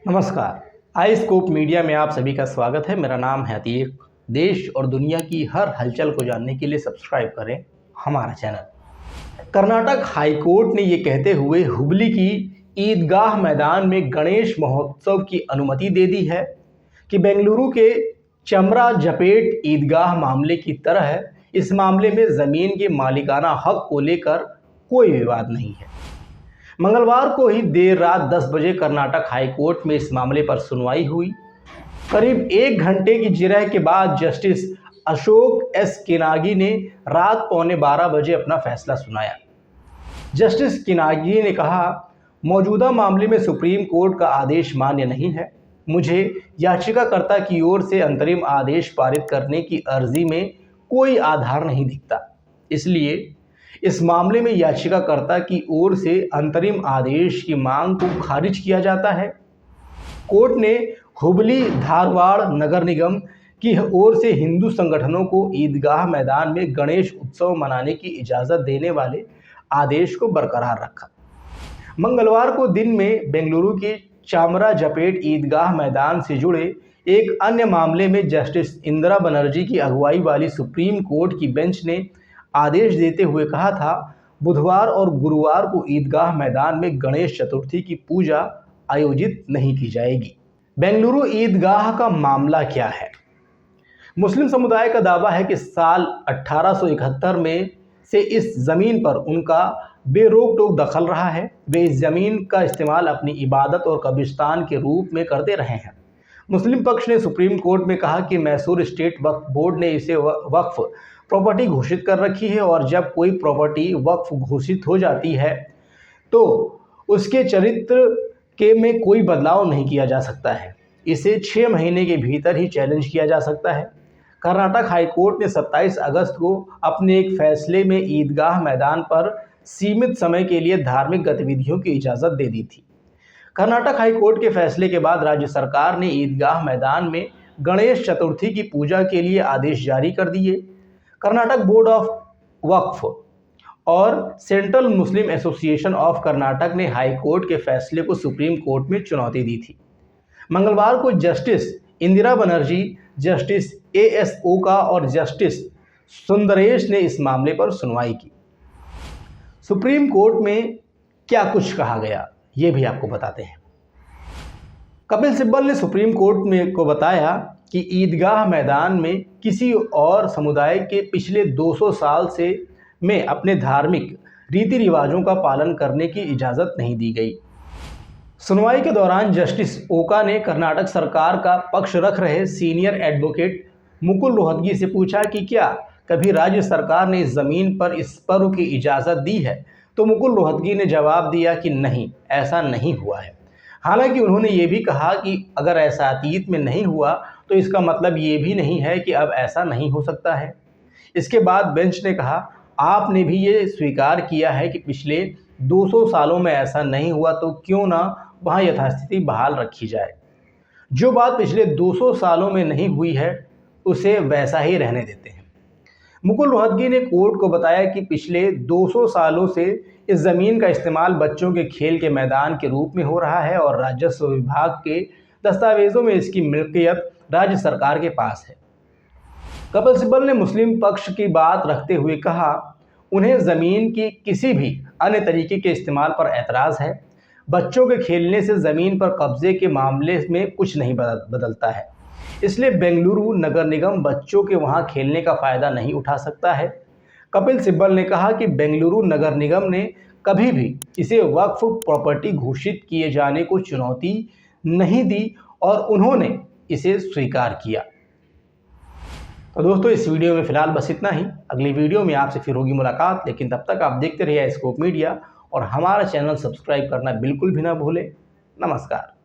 नमस्कार। आई scope media में आप सभी का स्वागत है। मेरा नाम है अतीक। देश और दुनिया की हर हलचल को जानने के लिए सब्सक्राइब करें हमारा चैनल। कर्नाटक हाईकोर्ट ने ये कहते हुए हुबली की ईदगाह मैदान में गणेश महोत्सव की अनुमति दे दी है कि बेंगलुरु के चमरा जपेट ईदगाह मामले की तरह इस मामले में ज़मीन के मालिकाना हक को लेकर कोई विवाद नहीं है। मंगलवार को ही देर रात 10 बजे कर्नाटक हाईकोर्ट में इस मामले पर सुनवाई हुई। करीब 1 घंटे की जिरह के बाद जस्टिस अशोक एस किनागी ने रात 11:15 बजे अपना फैसला सुनाया। जस्टिस किनागी ने कहा, मौजूदा मामले में सुप्रीम कोर्ट का आदेश मान्य नहीं है। मुझे याचिकाकर्ता की ओर से अंतरिम आदेश पारित करने की अर्जी में कोई आधार नहीं दिखता, इसलिए इस मामले में याचिकाकर्ता की ओर से अंतरिम आदेश की मांग को खारिज किया जाता है। कोर्ट ने हुबली धारवाड़ नगर निगम की ओर से हिंदू संगठनों को ईदगाह मैदान में गणेश उत्सव मनाने की इजाज़त देने वाले आदेश को बरकरार रखा। मंगलवार को दिन में बेंगलुरु के चामरा जपेट ईदगाह मैदान से जुड़े एक अन्य मामले में जस्टिस इंदिरा बनर्जी की अगुवाई वाली सुप्रीम कोर्ट की बेंच ने आदेश देते हुए कहा था, बुधवार और गुरुवार को ईदगाह मैदान में गणेश चतुर्थी की पूजा आयोजित नहीं की जाएगी। बेंगलुरु ईदगाह का मामला क्या है? मुस्लिम समुदाय का दावा है कि साल 1871 में से इस ज़मीन पर उनका बेरोक टोक दखल रहा है। वे इस ज़मीन का इस्तेमाल अपनी इबादत और कब्रिस्तान के रूप में करते रहे हैं। मुस्लिम पक्ष ने सुप्रीम कोर्ट में कहा कि मैसूर स्टेट वक्फ बोर्ड ने इसे वक्फ प्रॉपर्टी घोषित कर रखी है और जब कोई प्रॉपर्टी वक्फ घोषित हो जाती है तो उसके चरित्र के में कोई बदलाव नहीं किया जा सकता है। इसे 6 महीने के भीतर ही चैलेंज किया जा सकता है। कर्नाटक हाईकोर्ट ने 27 अगस्त को अपने एक फैसले में ईदगाह मैदान पर सीमित समय के लिए धार्मिक गतिविधियों की इजाज़त दे दी थी। कर्नाटक हाईकोर्ट के फैसले के बाद राज्य सरकार ने ईदगाह मैदान में गणेश चतुर्थी की पूजा के लिए आदेश जारी कर दिए। कर्नाटक बोर्ड ऑफ वक्फ और central Muslim association of Karnataka ने हाईकोर्ट के फैसले को सुप्रीम कोर्ट में चुनौती दी थी। मंगलवार को justice Indira Banerjee, justice as ओका और जस्टिस सुंदरेश ने इस मामले पर सुनवाई की। सुप्रीम कोर्ट में क्या कुछ कहा गया, ये भी आपको बताते हैं। कपिल सिब्बल ने सुप्रीम कोर्ट में को बताया कि ईदगाह मैदान में किसी और समुदाय के पिछले 200 साल से में अपने धार्मिक रीति रिवाजों का पालन करने की इजाज़त नहीं दी गई। सुनवाई के दौरान जस्टिस ओका ने कर्नाटक सरकार का पक्ष रख रहे सीनियर एडवोकेट मुकुल रोहतगी से पूछा कि क्या कभी राज्य सरकार ने इस ज़मीन पर इस पर्व की इजाज़त दी है, तो मुकुल रोहतगी ने जवाब दिया कि नहीं, ऐसा नहीं हुआ है। हालांकि उन्होंने ये भी कहा कि अगर ऐसा अतीत में नहीं हुआ तो इसका मतलब ये भी नहीं है कि अब ऐसा नहीं हो सकता है। इसके बाद बेंच ने कहा, आपने भी ये स्वीकार किया है कि पिछले 200 सालों में ऐसा नहीं हुआ, तो क्यों ना वहाँ यथास्थिति बहाल रखी जाए। जो बात पिछले 200 सालों में नहीं हुई है उसे वैसा ही रहने देते हैं। मुकुल रोहतगी ने कोर्ट को बताया कि पिछले 200 सालों से इस ज़मीन का इस्तेमाल बच्चों के खेल के मैदान के रूप में हो रहा है और राजस्व विभाग के दस्तावेजों में इसकी मिल्कियत राज्य सरकार के पास है। कपिल सिब्बल ने मुस्लिम पक्ष की बात रखते हुए कहा, उन्हें ज़मीन की किसी भी अन्य तरीके के इस्तेमाल पर एतराज़ है। बच्चों के खेलने से ज़मीन पर कब्जे के मामले में कुछ नहीं बदलता है, इसलिए बेंगलुरु नगर निगम बच्चों के वहां खेलने का फ़ायदा नहीं उठा सकता है। कपिल सिब्बल ने कहा कि बेंगलुरु नगर निगम ने कभी भी इसे वक्फ प्रॉपर्टी घोषित किए जाने को चुनौती नहीं दी और उन्होंने इसे स्वीकार किया। तो दोस्तों, इस वीडियो में फ़िलहाल बस इतना ही। अगली वीडियो में आपसे फिर होगी मुलाकात, लेकिन तब तक आप देखते रहिए स्कोप मीडिया और हमारा चैनल सब्सक्राइब करना बिल्कुल भी ना भूलें। नमस्कार।